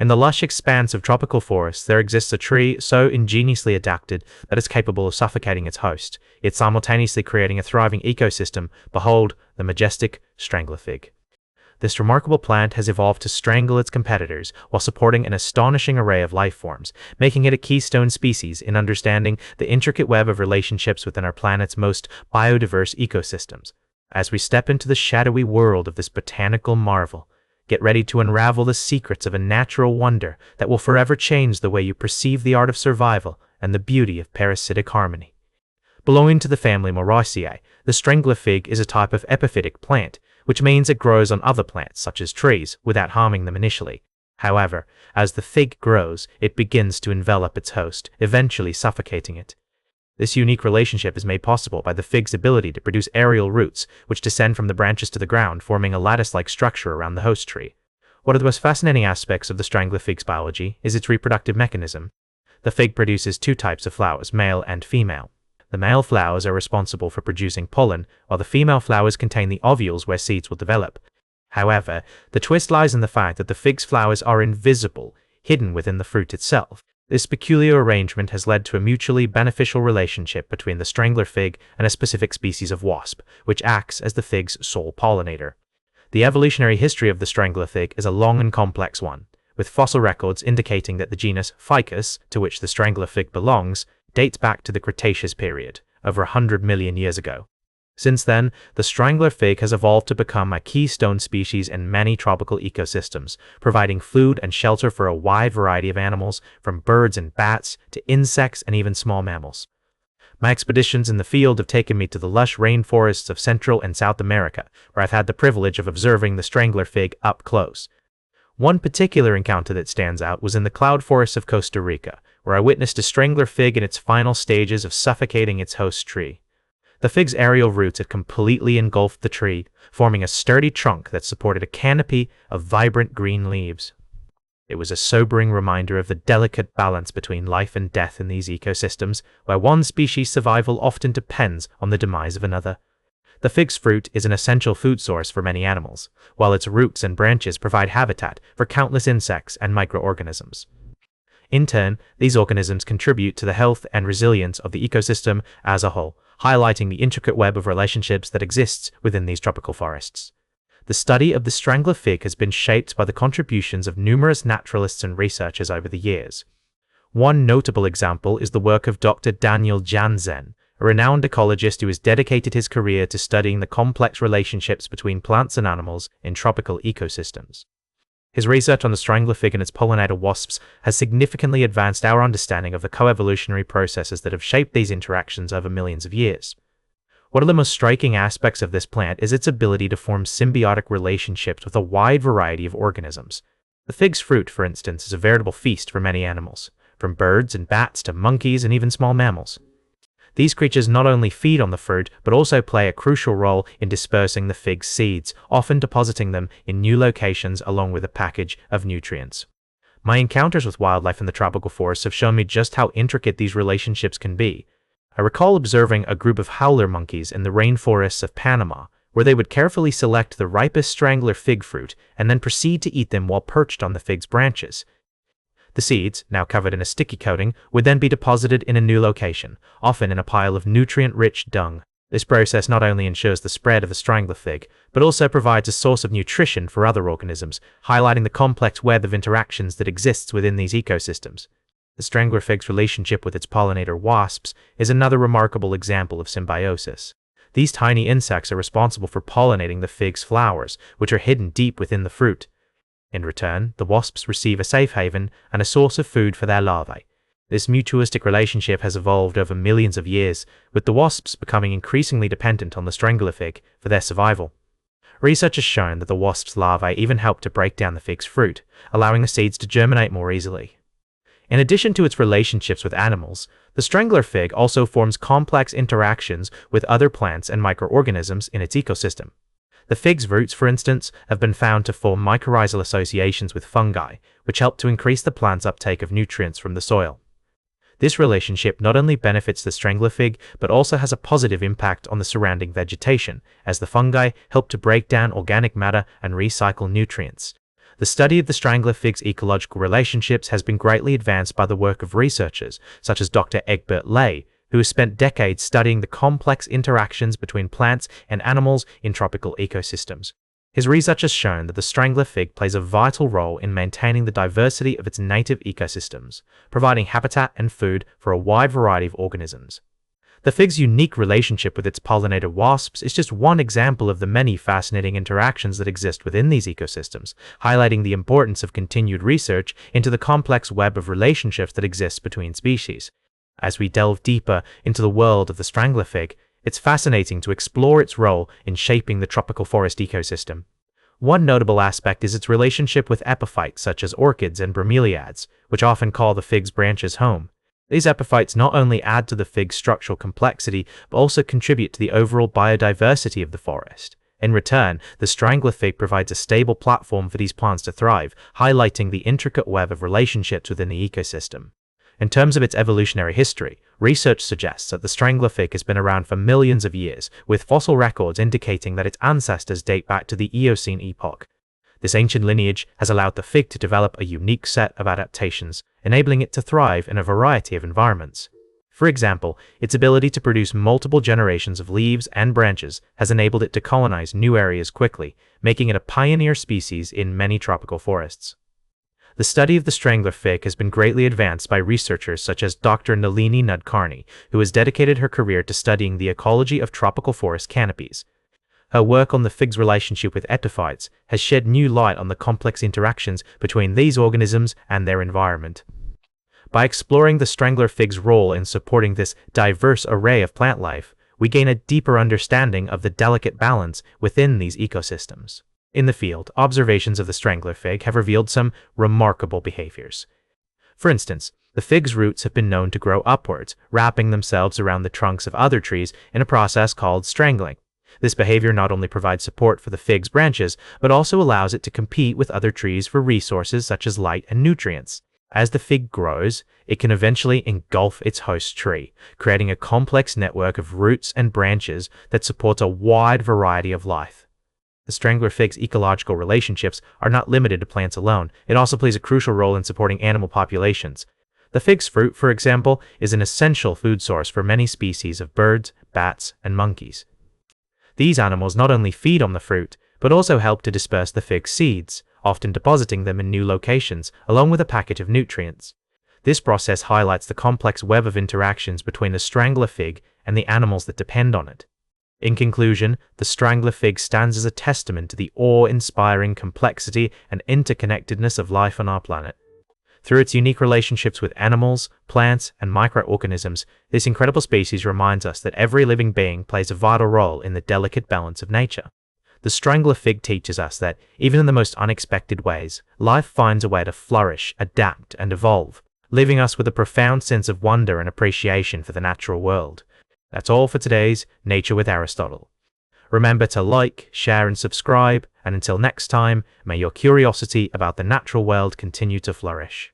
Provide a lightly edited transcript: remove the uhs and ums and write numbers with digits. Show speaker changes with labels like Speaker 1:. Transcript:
Speaker 1: In the lush expanse of tropical forests, there exists a tree so ingeniously adapted that it's capable of suffocating its host, yet simultaneously creating a thriving ecosystem. Behold, the majestic Strangler Fig. This remarkable plant has evolved to strangle its competitors while supporting an astonishing array of life forms, making it a keystone species in understanding the intricate web of relationships within our planet's most biodiverse ecosystems. As we step into the shadowy world of this botanical marvel, get ready to unravel the secrets of a natural wonder that will forever change the way you perceive the art of survival and the beauty of parasitic harmony. Belonging to the family Moraceae, the Strangler Fig is a type of epiphytic plant, which means it grows on other plants, such as trees, without harming them initially. However, as the fig grows, it begins to envelop its host, eventually suffocating it. This unique relationship is made possible by the fig's ability to produce aerial roots, which descend from the branches to the ground, forming a lattice-like structure around the host tree. One of the most fascinating aspects of the Strangler Fig's biology is its reproductive mechanism. The fig produces two types of flowers, male and female. The male flowers are responsible for producing pollen, while the female flowers contain the ovules where seeds will develop. However, the twist lies in the fact that the fig's flowers are invisible, hidden within the fruit itself. This peculiar arrangement has led to a mutually beneficial relationship between the Strangler Fig and a specific species of wasp, which acts as the fig's sole pollinator. The evolutionary history of the Strangler Fig is a long and complex one, with fossil records indicating that the genus Ficus, to which the Strangler Fig belongs, dates back to the Cretaceous period, over 100 million years ago. Since then, the Strangler Fig has evolved to become a keystone species in many tropical ecosystems, providing food and shelter for a wide variety of animals, from birds and bats to insects and even small mammals. My expeditions in the field have taken me to the lush rainforests of Central and South America, where I've had the privilege of observing the Strangler Fig up close. One particular encounter that stands out was in the cloud forests of Costa Rica, where I witnessed a Strangler Fig in its final stages of suffocating its host tree. The fig's aerial roots had completely engulfed the tree, forming a sturdy trunk that supported a canopy of vibrant green leaves. It was a sobering reminder of the delicate balance between life and death in these ecosystems, where one species' survival often depends on the demise of another. The fig's fruit is an essential food source for many animals, while its roots and branches provide habitat for countless insects and microorganisms. In turn, these organisms contribute to the health and resilience of the ecosystem as a whole, highlighting the intricate web of relationships that exists within these tropical forests. The study of the Strangler Fig has been shaped by the contributions of numerous naturalists and researchers over the years. One notable example is the work of Dr. Daniel Jansen, a renowned ecologist who has dedicated his career to studying the complex relationships between plants and animals in tropical ecosystems. His research on the Strangler Fig and its pollinator wasps has significantly advanced our understanding of the coevolutionary processes that have shaped these interactions over millions of years. One of the most striking aspects of this plant is its ability to form symbiotic relationships with a wide variety of organisms. The fig's fruit, for instance, is a veritable feast for many animals, from birds and bats to monkeys and even small mammals. These creatures not only feed on the fruit, but also play a crucial role in dispersing the fig's seeds, often depositing them in new locations along with a package of nutrients. My encounters with wildlife in the tropical forests have shown me just how intricate these relationships can be. I recall observing a group of howler monkeys in the rainforests of Panama, where they would carefully select the ripest Strangler Fig fruit and then proceed to eat them while perched on the fig's branches. The seeds, now covered in a sticky coating, would then be deposited in a new location, often in a pile of nutrient-rich dung. This process not only ensures the spread of the Strangler Fig, but also provides a source of nutrition for other organisms, highlighting the complex web of interactions that exists within these ecosystems. The Strangler Fig's relationship with its pollinator wasps is another remarkable example of symbiosis. These tiny insects are responsible for pollinating the fig's flowers, which are hidden deep within the fruit. In return, the wasps receive a safe haven and a source of food for their larvae. This mutualistic relationship has evolved over millions of years, with the wasps becoming increasingly dependent on the Strangler Fig for their survival. Research has shown that the wasp's larvae even help to break down the fig's fruit, allowing the seeds to germinate more easily. In addition to its relationships with animals, the Strangler Fig also forms complex interactions with other plants and microorganisms in its ecosystem. The fig's roots, for instance, have been found to form mycorrhizal associations with fungi, which help to increase the plant's uptake of nutrients from the soil. This relationship not only benefits the Strangler Fig, but also has a positive impact on the surrounding vegetation, as the fungi help to break down organic matter and recycle nutrients. The study of the strangler fig's ecological relationships has been greatly advanced by the work of researchers such as Dr. Egbert Ley, who has spent decades studying the complex interactions between plants and animals in tropical ecosystems. His research has shown that the strangler fig plays a vital role in maintaining the diversity of its native ecosystems, providing habitat and food for a wide variety of organisms. The fig's unique relationship with its pollinator wasps is just one example of the many fascinating interactions that exist within these ecosystems, highlighting the importance of continued research into the complex web of relationships that exists between species. As we delve deeper into the world of the strangler fig, it's fascinating to explore its role in shaping the tropical forest ecosystem. One notable aspect is its relationship with epiphytes such as orchids and bromeliads, which often call the fig's branches home. These epiphytes not only add to the fig's structural complexity, but also contribute to the overall biodiversity of the forest. In return, the strangler fig provides a stable platform for these plants to thrive, highlighting the intricate web of relationships within the ecosystem. In terms of its evolutionary history, research suggests that the strangler fig has been around for millions of years, with fossil records indicating that its ancestors date back to the Eocene epoch. This ancient lineage has allowed the fig to develop a unique set of adaptations, enabling it to thrive in a variety of environments. For example, its ability to produce multiple generations of leaves and branches has enabled it to colonize new areas quickly, making it a pioneer species in many tropical forests. The study of the strangler fig has been greatly advanced by researchers such as Dr. Nalini Nadkarni, who has dedicated her career to studying the ecology of tropical forest canopies. Her work on the fig's relationship with epiphytes has shed new light on the complex interactions between these organisms and their environment. By exploring the strangler fig's role in supporting this diverse array of plant life, we gain a deeper understanding of the delicate balance within these ecosystems. In the field, observations of the strangler fig have revealed some remarkable behaviors. For instance, the fig's roots have been known to grow upwards, wrapping themselves around the trunks of other trees in a process called strangling. This behavior not only provides support for the fig's branches, but also allows it to compete with other trees for resources such as light and nutrients. As the fig grows, it can eventually engulf its host tree, creating a complex network of roots and branches that supports a wide variety of life. The strangler fig's ecological relationships are not limited to plants alone. It also plays a crucial role in supporting animal populations. The fig's fruit, for example, is an essential food source for many species of birds, bats, and monkeys. These animals not only feed on the fruit, but also help to disperse the fig's seeds, often depositing them in new locations, along with a package of nutrients. This process highlights the complex web of interactions between the strangler fig and the animals that depend on it. In conclusion, the strangler fig stands as a testament to the awe-inspiring complexity and interconnectedness of life on our planet. Through its unique relationships with animals, plants, and microorganisms, this incredible species reminds us that every living being plays a vital role in the delicate balance of nature. The strangler fig teaches us that, even in the most unexpected ways, life finds a way to flourish, adapt, and evolve, leaving us with a profound sense of wonder and appreciation for the natural world. That's all for today's Nature with Aristotle. Remember to like, share, and subscribe, and until next time, may your curiosity about the natural world continue to flourish.